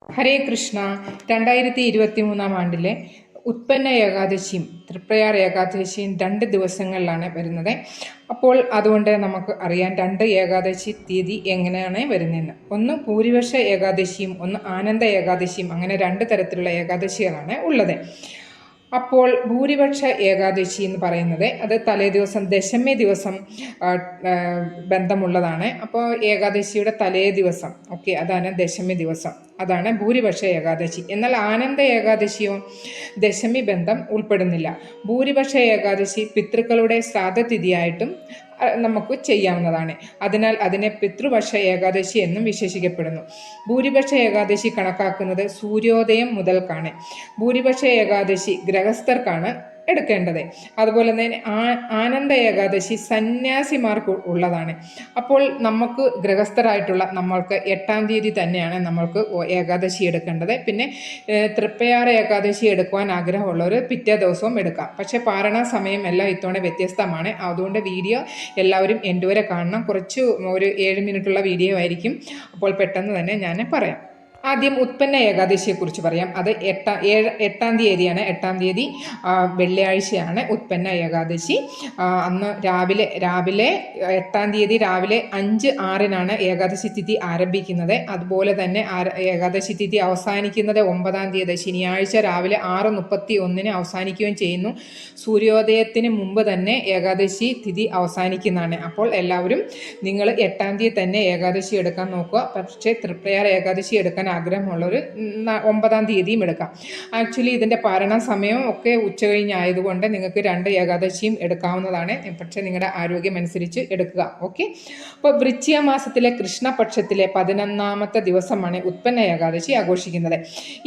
ഹരേ കൃഷ്ണ. 2023 ഉത്പന്ന ഏകാദശിയും തൃപ്രയാർ ഏകാദശിയും 2 ദിവസങ്ങളിലാണ് വരുന്നത്. അപ്പോൾ അതുകൊണ്ട് നമുക്ക് അറിയാം 2 ഏകാദശി തീയതി എങ്ങനെയാണ് വരുന്നതെന്ന്. ഒന്ന് ഭൂരിപക്ഷ ഏകാദശിയും ഒന്ന് ആനന്ദ ഏകാദശിയും, അങ്ങനെ 2 തരത്തിലുള്ള ഏകാദശികളാണ് ഉള്ളത്. അപ്പോൾ ഭൂരിപക്ഷ ഏകാദശി എന്ന് പറയുന്നത് അത് തലേ ദിവസം ദശമി ദിവസം ബന്ധമുള്ളതാണ്. അപ്പോൾ ഏകാദശിയുടെ തലേ ദിവസം അതാണ് ദശമി ദിവസം, അതാണ് ഭൂരിപക്ഷ ഏകാദശി. എന്നാൽ ആനന്ദ ഏകാദശിയോ ദശമി ബന്ധം ഉൾപ്പെടുന്നില്ല. ഭൂരിപക്ഷ ഏകാദശി പിതൃക്കളുടെ ശ്രാദ്ധതിഥിയായിട്ടും നമുക്ക് ചെയ്യാവുന്നതാണ്. അതിനാൽ അതിനെ പിതൃപക്ഷ ഏകാദശി എന്നും വിശേഷിക്കപ്പെടുന്നു. ഭൂരിപക്ഷ ഏകാദശി കണക്കാക്കുന്നത് സൂര്യോദയം മുതൽക്കാണ്. ഭൂരിപക്ഷ ഏകാദശി ഗൃഹസ്ഥർക്കാണ് എടുക്കേണ്ടത്. അതുപോലെ തന്നെ ആനന്ദ ഏകാദശി സന്യാസിമാർക്ക് ഉള്ളതാണ്. അപ്പോൾ നമുക്ക് ഗൃഹസ്ഥരായിട്ടുള്ള നമ്മൾക്ക് 8-ാം തീയതി തന്നെയാണ് നമ്മൾക്ക് ഏകാദശി എടുക്കേണ്ടത്. പിന്നെ തൃപ്പയാർ ഏകാദശി എടുക്കുവാൻ ആഗ്രഹമുള്ളവർ പിറ്റേ ദിവസവും എടുക്കാം. പക്ഷേ പാരണ സമയം എല്ലാം ഇത്തവണ വ്യത്യസ്തമാണ്. അതുകൊണ്ട് വീഡിയോ എല്ലാവരും എൻ്റെ വരെ കാണണം. ഒരു 7 മിനിറ്റുള്ള വീഡിയോ ആയിരിക്കും. അപ്പോൾ പെട്ടെന്ന് തന്നെ ഞാൻ പറയാം. ആദ്യം ഉത്പന്ന ഏകാദശിയെക്കുറിച്ച് പറയാം. അത് 8-ാം തീയതിയാണ്. 8-ാം തീയതി വെള്ളിയാഴ്ചയാണ് ഉത്പന്ന ഏകാദശി. അന്ന് രാവിലെ 8-ാം തീയതി രാവിലെ 5:06 ഏകാദശി തിഥി ആരംഭിക്കുന്നത്. അതുപോലെ തന്നെ ഏകാദശി തിഥി അവസാനിക്കുന്നത് 9-ാം തീയതി ശനിയാഴ്ച രാവിലെ 6:31 അവസാനിക്കുകയും ചെയ്യുന്നു. സൂര്യോദയത്തിന് മുമ്പ് തന്നെ ഏകാദശി തിഥി അവസാനിക്കുന്നതാണ്. അപ്പോൾ എല്ലാവരും നിങ്ങൾ 8-ാം തീയതി തന്നെ ഏകാദശി എടുക്കാൻ നോക്കുക. പക്ഷേ തൃപ്രയാർ ഏകാദശി എടുക്കാൻ ആഗ്രഹമുള്ളവർ 9-ാം തീയതിയും എടുക്കാം. ആക്ച്വലി ഇതിൻ്റെ പാരണ സമയം ഒക്കെ ഉച്ചകഴിഞ്ഞായതുകൊണ്ട് നിങ്ങൾക്ക് 2 ഏകാദശിയും എടുക്കാവുന്നതാണ്. പക്ഷേ നിങ്ങളുടെ ആരോഗ്യം അനുസരിച്ച് എടുക്കുക. അപ്പോൾ വൃശ്ചിക മാസത്തിലെ കൃഷ്ണപക്ഷത്തിലെ 11-ാമത്തെ ദിവസമാണ് ഉത്പന്ന ഏകാദശി ആഘോഷിക്കുന്നത്.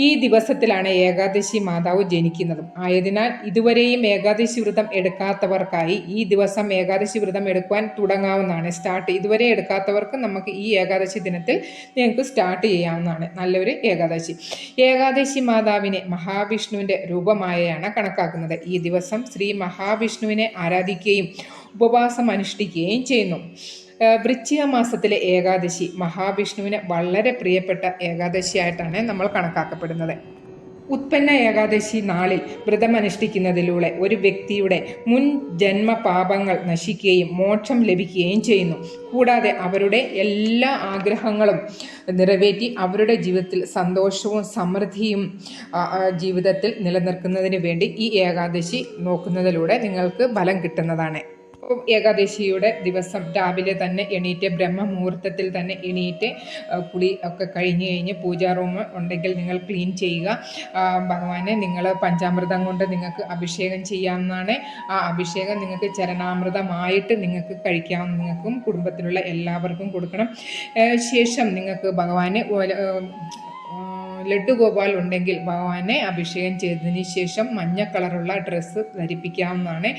ഈ ദിവസത്തിലാണ് ഏകാദശി മാതാവ് ജനിക്കുന്നതും. ആയതിനാൽ ഇതുവരെയും ഏകാദശി വ്രതം എടുക്കാത്തവർക്കായി ഈ ദിവസം ഏകാദശി വ്രതം എടുക്കുവാൻ തുടങ്ങാവുന്നതാണ്. ഇതുവരെ എടുക്കാത്തവർക്ക് നമുക്ക് ഈ ഏകാദശി ദിനത്തിൽ നിങ്ങൾക്ക് സ്റ്റാർട്ട് ചെയ്യാവുന്നതാണ്. നല്ലൊരു ഏകാദശി. ഏകാദശി മാതാവിനെ മഹാവിഷ്ണുവിൻ്റെ രൂപമായാണ് കണക്കാക്കുന്നത്. ഈ ദിവസം ശ്രീ മഹാവിഷ്ണുവിനെ ആരാധിക്കുകയും ഉപവാസം അനുഷ്ഠിക്കുകയും ചെയ്യുന്നു. വൃശ്ചിക മാസത്തിലെ ഏകാദശി മഹാവിഷ്ണുവിന് വളരെ പ്രിയപ്പെട്ട ഏകാദശിയായിട്ടാണ് നമ്മൾ കണക്കാക്കപ്പെടുന്നത്. ഉത്പന്ന ഏകാദശി നാളിൽ വ്രതമനുഷ്ഠിക്കുന്നതിലൂടെ ഒരു വ്യക്തിയുടെ മുൻ ജന്മ പാപങ്ങൾ നശിക്കുകയും മോക്ഷം ലഭിക്കുകയും ചെയ്യുന്നു. കൂടാതെ അവരുടെ എല്ലാ ആഗ്രഹങ്ങളും നിറവേറ്റി അവരുടെ ജീവിതത്തിൽ സന്തോഷവും സമൃദ്ധിയും ജീവിതത്തിൽ നിലനിർത്തുന്നതിന് വേണ്ടി ഈ ഏകാദശി നോക്കുന്നതിലൂടെ നിങ്ങൾക്ക് ബലം കിട്ടുന്നതാണ്. ഏകാദശിയുടെ ദിവസം രാവിലെ തന്നെ എണീറ്റ് ബ്രഹ്മമുഹൂർത്തത്തിൽ തന്നെ എണീറ്റ് കുളി ഒക്കെ കഴിഞ്ഞ് പൂജാ റൂം ഉണ്ടെങ്കിൽ നിങ്ങൾ ക്ലീൻ ചെയ്യുക. ഭഗവാനെ നിങ്ങൾ പഞ്ചാമൃതം കൊണ്ട് നിങ്ങൾക്ക് അഭിഷേകം ചെയ്യാവുന്നതാണ്. ആ അഭിഷേകം നിങ്ങൾക്ക് ചരണാമൃതമായിട്ട് നിങ്ങൾക്ക് കഴിക്കാവുന്ന, നിങ്ങൾക്കും കുടുംബത്തിലുള്ള എല്ലാവർക്കും കൊടുക്കണം. ശേഷം നിങ്ങൾക്ക് ഭഗവാനെ ലഡ്ഡു ഗോപാൽ ഉണ്ടെങ്കിൽ ഭഗവാനെ അഭിഷേകം ചെയ്തതിന് ശേഷം മഞ്ഞ കളറുള്ള ഡ്രസ്സ് ധരിപ്പിക്കാവുന്നതാണ്.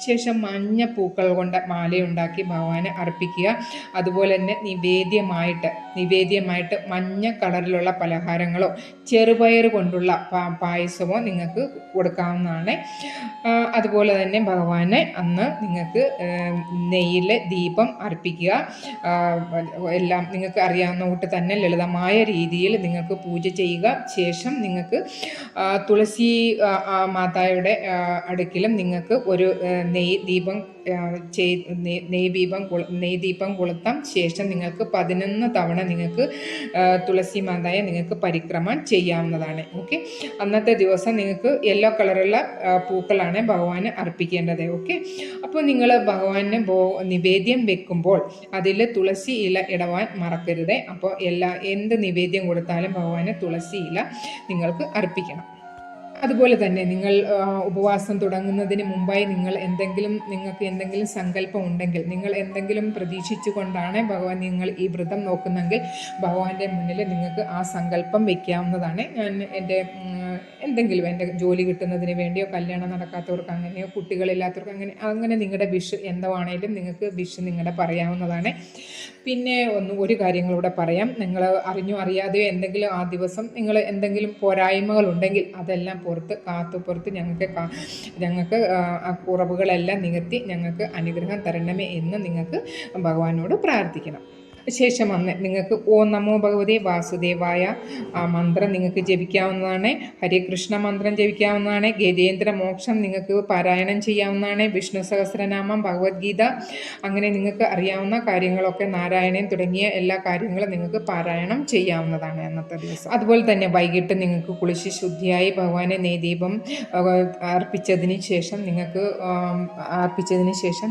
ശേഷം മഞ്ഞ പൂക്കൾ കൊണ്ട് മാലയുണ്ടാക്കി ഭഗവാനെ അർപ്പിക്കുക. അതുപോലെ തന്നെ നിവേദ്യമായിട്ട് മഞ്ഞ കളറിലുള്ള പലഹാരങ്ങളോ ചെറുപയർ കൊണ്ടുള്ള പായസമോ നിങ്ങൾക്ക് കൊടുക്കാവുന്നതാണ്. അതുപോലെ തന്നെ ഭഗവാനെ അന്ന് നിങ്ങൾക്ക് നെയ്യിൽ ദീപം അർപ്പിക്കുക. എല്ലാം നിങ്ങൾക്ക് അറിയാവുന്ന കൂട്ട് തന്നെ ലളിതമായ രീതിയിൽ നിങ്ങൾക്ക് പൂജ ചെയ്യുക. ശേഷം നിങ്ങൾക്ക് തുളസി മാതായുടെ അടുക്കിലും നിങ്ങൾക്ക് ഒരു നെയ്ദീപം കൊളുത്താം. ശേഷം നിങ്ങൾക്ക് 11 തവണ നിങ്ങൾക്ക് തുളസി മാതായെ നിങ്ങൾക്ക് പരിക്രമം ചെയ്യാവുന്നതാണ്. അന്നത്തെ ദിവസം നിങ്ങൾക്ക് യെല്ലോ കളറുള്ള പൂക്കളാണ് ഭഗവാന് അർപ്പിക്കേണ്ടത്. അപ്പോൾ നിങ്ങൾ ഭഗവാന് നിവേദ്യം വെക്കുമ്പോൾ അതിൽ തുളസി ഇല ഇടവാൻ മറക്കരുത്. അപ്പോൾ എന്ത് നിവേദ്യം കൊടുത്താലും ഭഗവാന് തുളസി ഇല നിങ്ങൾക്ക് അർപ്പിക്കണം. അതുപോലെ തന്നെ നിങ്ങൾ ഉപവാസം തുടങ്ങുന്നതിന് മുമ്പായി നിങ്ങൾക്ക് എന്തെങ്കിലും സങ്കല്പം ഉണ്ടെങ്കിൽ, നിങ്ങൾ എന്തെങ്കിലും പ്രതീക്ഷിച്ചു കൊണ്ടാണ് നിങ്ങൾ ഈ വ്രതം നോക്കുന്നെങ്കിൽ ഭഗവാന്റെ മുന്നിൽ നിങ്ങൾക്ക് ആ സങ്കല്പം വയ്ക്കാവുന്നതാണ്. ഞാൻ എൻ്റെ ജോലി കിട്ടുന്നതിന് വേണ്ടിയോ കല്യാണം നടക്കാത്തവർക്ക് അങ്ങനെയോ കുട്ടികളില്ലാത്തവർക്ക് അങ്ങനെ നിങ്ങളുടെ വിഷ് എന്താണേലും നിങ്ങൾക്ക് വിഷ് നിങ്ങളുടെ പറയാവുന്നതാണ്. പിന്നെ ഒരു കാര്യങ്ങളൂടെ പറയാം. നിങ്ങൾ അറിഞ്ഞോ അറിയാതെയോ എന്തെങ്കിലും ആ ദിവസം നിങ്ങൾ എന്തെങ്കിലും പോരായ്മകളുണ്ടെങ്കിൽ അതെല്ലാം പുറത്ത് ഞങ്ങൾക്ക് ആ കുറവുകളെല്ലാം നികത്തി ഞങ്ങൾക്ക് അനുഗ്രഹം തരണമേ എന്ന് നിങ്ങൾക്ക് ഭഗവാനോട് പ്രാർത്ഥിക്കണം. ശേഷം അന്ന് നിങ്ങൾക്ക് ഓം നമോ ഭഗവതേ വാസുദേവായ ആ മന്ത്രം നിങ്ങൾക്ക് ജപിക്കാവുന്നതാണ്. ഹരേ കൃഷ്ണ മന്ത്രം ജപിക്കാവുന്നതാണ്. ഗജേന്ദ്ര മോക്ഷം നിങ്ങൾക്ക് പാരായണം ചെയ്യാവുന്നതാണ്. വിഷ്ണു സഹസ്രനാമം, ഭഗവത്ഗീത, അങ്ങനെ നിങ്ങൾക്ക് അറിയാവുന്ന കാര്യങ്ങളൊക്കെ നാരായണൻ തുടങ്ങിയ എല്ലാ കാര്യങ്ങളും നിങ്ങൾക്ക് പാരായണം ചെയ്യാവുന്നതാണ് അന്നത്തെ ദിവസം. അതുപോലെ തന്നെ വൈകിട്ട് നിങ്ങൾക്ക് കുളിച്ച് ശുദ്ധിയായി ഭഗവാനെ നെയ്ദീപം അർപ്പിച്ചതിന് ശേഷം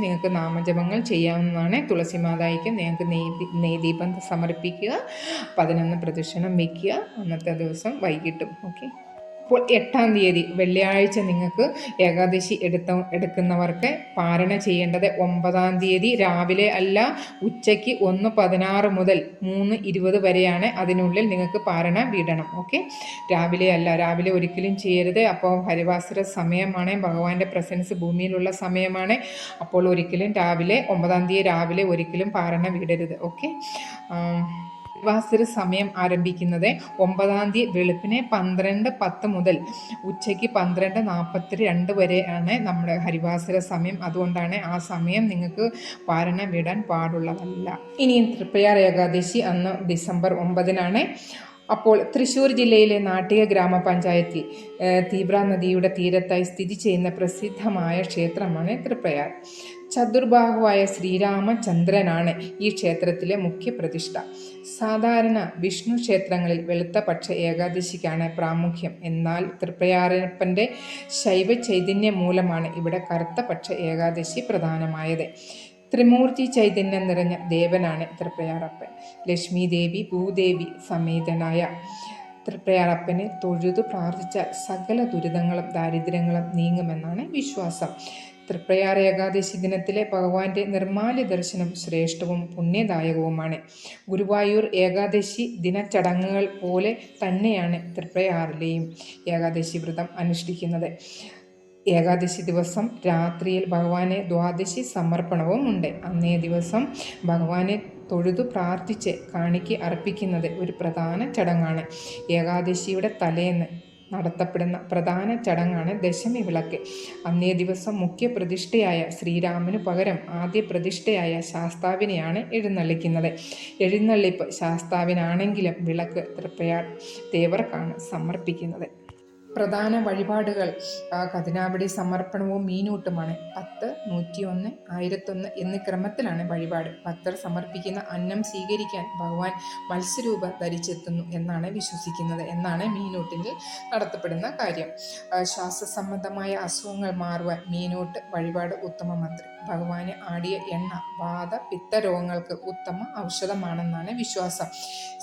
നിങ്ങൾക്ക് നാമജപങ്ങൾ ചെയ്യാവുന്നതാണ്. തുളസി മാതായിക്ക് നിങ്ങൾക്ക് നെയ്ദീപം സമർപ്പിക്കുക, 11 പ്രദക്ഷിണം വയ്ക്കുക അന്നത്തെ ദിവസം വൈകിട്ടും. ഓക്കെ. അപ്പോൾ 8-ാം തീയതി വെള്ളിയാഴ്ച നിങ്ങൾക്ക് ഏകാദശി എടുക്കുന്നവർക്ക് പാരണ ചെയ്യേണ്ടത് 9-ാം തീയതി രാവിലെ അല്ല, ഉച്ചയ്ക്ക് 1:16 മുതൽ 3:20 വരെയാണ്. അതിനുള്ളിൽ നിങ്ങൾക്ക് പാരണ വിടണം. ഓക്കെ. രാവിലെ അല്ല, രാവിലെ ഒരിക്കലും ചെയ്യരുത്. അപ്പോൾ ഹരിവാസര സമയമാണ്, ഭഗവാന്റെ പ്രസൻസ് ഭൂമിയിലുള്ള സമയമാണ്. അപ്പോൾ ഒരിക്കലും 9-ാം തീയതി രാവിലെ ഒരിക്കലും പാരണ വിടരുത്. ഓക്കെ. ഹരിവാസര സമയം ആരംഭിക്കുന്നത് 9-ാം തീയതി വെളുപ്പിനെ 12:10 മുതൽ ഉച്ചയ്ക്ക് 12:42 വരെയാണ് നമ്മുടെ ഹരിവാസര സമയം. അതുകൊണ്ടാണ് ആ സമയം നിങ്ങൾക്ക് പാരണ വിടാൻ പാടുള്ളതല്ല. ഇനിയും തൃപ്പയാർ ഏകാദശി അന്ന് ഡിസംബർ 9-നാണ്. അപ്പോൾ തൃശ്ശൂർ ജില്ലയിലെ നാട്ടിക ഗ്രാമപഞ്ചായത്തിൽ തീബ്ര നദിയുടെ തീരത്തായി സ്ഥിതി ചെയ്യുന്ന പ്രസിദ്ധമായ ക്ഷേത്രമാണ് തൃപ്പയാർ. ചതുർബാഹുവായ ശ്രീരാമചന്ദ്രനാണ് ഈ ക്ഷേത്രത്തിലെ മുഖ്യ പ്രതിഷ്ഠ. സാധാരണ വിഷ്ണു ക്ഷേത്രങ്ങളിൽ വെളുത്ത പക്ഷ ഏകാദശിക്കാണ് പ്രാമുഖ്യം. എന്നാൽ തൃപ്പയാരപ്പൻ്റെ ശൈവ ചൈതന്യം മൂലമാണ് ഇവിടെ കറുത്ത പക്ഷ ഏകാദശി പ്രധാനമായത്. ത്രിമൂർത്തി ചൈതന്യം നിറഞ്ഞ ദേവനാണ് തൃപ്പയാറപ്പൻ. ലക്ഷ്മി ദേവി, ഭൂദേവി സമേതനായ തൃപ്പയാറപ്പനെ തൊഴുതു പ്രാർത്ഥിച്ചാൽ സകല ദുരിതങ്ങളും ദാരിദ്ര്യങ്ങളും നീങ്ങുമെന്നാണ് വിശ്വാസം. തൃപ്പയാർ ഏകാദശി ദിനത്തിലെ ഭഗവാന്റെ നിർമ്മാല്യ ദർശനം ശ്രേഷ്ഠവും പുണ്യദായകവുമാണ്. ഗുരുവായൂർ ഏകാദശി ദിനചടങ്ങുകൾ പോലെ തന്നെയാണ് തൃപ്പയാറിലെയും ഏകാദശി വ്രതം അനുഷ്ഠിക്കുന്നത്. ഏകാദശി ദിവസം രാത്രിയിൽ ഭഗവാനെ ദ്വാദശി സമർപ്പണവും ഉണ്ട്. അന്നേ ദിവസം ഭഗവാനെ തൊഴുതു പ്രാർത്ഥിച്ച് കാണിക്ക് അർപ്പിക്കുന്നത് ഒരു പ്രധാന ചടങ്ങാണ്. ഏകാദശിയുടെ തലേന്ന് നടത്തപ്പെടുന്ന പ്രധാന ചടങ്ങാണ് ദശമി വിളക്ക്. അന്നേ ദിവസം മുഖ്യ പ്രതിഷ്ഠയായ ശ്രീരാമനു പകരം ആദ്യ പ്രതിഷ്ഠയായ ശാസ്താവിനെയാണ് എഴുന്നള്ളിക്കുന്നത്. എഴുന്നള്ളിപ്പ് ശാസ്താവിനാണെങ്കിലും വിളക്ക് തൃപ്പയാർ ദേവർക്കാണ് സമർപ്പിക്കുന്നത്. പ്രധാന വഴിപാടുകൾ കതിനാവടി സമർപ്പണവും മീനൂട്ടുമാണ്. 10, 101, 1001 എന്നീ ക്രമത്തിലാണ് വഴിപാട്. ഭക്തർ സമർപ്പിക്കുന്ന അന്നം സ്വീകരിക്കാൻ ഭഗവാൻ മത്സ്യരൂപം ധരിച്ചെത്തുന്നു എന്നാണ് വിശ്വസിക്കുന്നത് എന്നാണ് മീനൂട്ടിൽ നടത്തപ്പെടുന്ന കാര്യം. ശ്വാസസംബന്ധമായ അസുഖങ്ങൾ മാറുവാൻ മീനൂട്ട് വഴിപാട് ഉത്തമമത്രേ. ഭഗവാന് ആടിയ എണ്ണ വാത പിത്ത രോഗങ്ങൾക്ക് ഉത്തമ ഔഷധമാണെന്നാണ് വിശ്വാസം.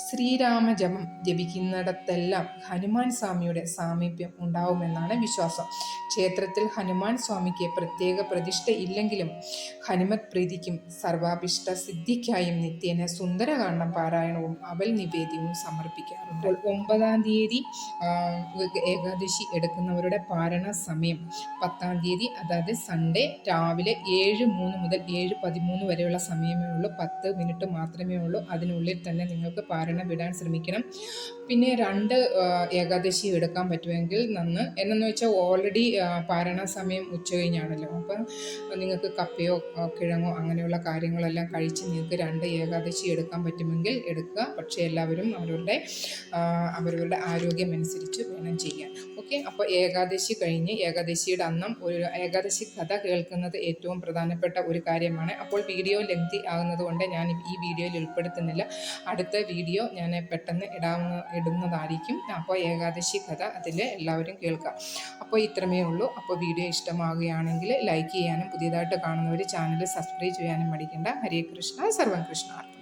ശ്രീരാമജപം ജപിക്കുന്നിടത്തെല്ലാം ഹനുമാൻ സ്വാമിയുടെ സാമീപ്യം ഉണ്ടാവുമെന്നാണ് വിശ്വാസം. ക്ഷേത്രത്തിൽ ഹനുമാൻ സ്വാമിക്ക് പ്രത്യേക പ്രതിഷ്ഠ ഇല്ലെങ്കിലും ഹനുമത് പ്രീതിക്കും സർവാഭിഷ്ട സിദ്ധിക്കായും നിത്യേന സുന്ദരകാന്ഡം പാരായണവും അവൽ നിവേദ്യവും സമർപ്പിക്കാറുണ്ട്. 9-ാം തീയതി ഏകാദശി എടുക്കുന്നവരുടെ പാരണ സമയം 10-ാം തീയതി, അതായത് സൺഡേ രാവിലെ 7:03 മുതൽ 7:13 വരെയുള്ള സമയമേ ഉള്ളൂ. 10 മിനിറ്റ് മാത്രമേ ഉള്ളൂ. അതിനുള്ളിൽ തന്നെ നിങ്ങൾക്ക് പാരണ വിടാൻ ശ്രമിക്കണം. പിന്നെ 2 ഏകാദശി എടുക്കാൻ പറ്റുമെങ്കിൽ നന്ന്. എന്നു വെച്ചാൽ ഓൾറെഡി പാരണ സമയം ഉച്ച കഴിഞ്ഞാണല്ലോ. അപ്പം നിങ്ങൾക്ക് കപ്പയോ കിഴങ്ങോ അങ്ങനെയുള്ള കാര്യങ്ങളെല്ലാം കഴിച്ച് നിങ്ങൾക്ക് 2 ഏകാദശി എടുക്കാൻ പറ്റുമെങ്കിൽ എടുക്കുക. പക്ഷേ എല്ലാവരും അവരവരുടെ ആരോഗ്യമനുസരിച്ച് വേണം ചെയ്യാൻ. ഓക്കെ. അപ്പോൾ ഏകാദശി കഴിഞ്ഞ് ഏകാദശിയുടെ അന്നം ഒരു ഏകാദശി കഥ കേൾക്കുന്നത് ഏറ്റവും പ്രധാനപ്പെട്ട ഒരു കാര്യമാണ്. അപ്പോൾ വീഡിയോ ലെങ്തി ആകുന്നത് കൊണ്ട് ഞാൻ ഈ വീഡിയോയിൽ ഉൾപ്പെടുത്തുന്നില്ല. അടുത്ത വീഡിയോ ഞാൻ പെട്ടെന്ന് ഇടുന്നതായിരിക്കും. അപ്പോൾ ഏകാദശി കഥ അതിൽ എല്ലാവരും കേൾക്കാം. അപ്പോൾ ഇത്രമേ ഉള്ളൂ. അപ്പോൾ വീഡിയോ ഇഷ്ടമാവുകയാണെങ്കിൽ ലൈക്ക് ചെയ്യാനും പുതിയതായിട്ട് കാണുന്നവർ ചാനൽ സബ്സ്ക്രൈബ് ചെയ്യാനും മടിക്കണ്ട. ഹരേ കൃഷ്ണ, സർവം കൃഷ്ണാർപ്പണം.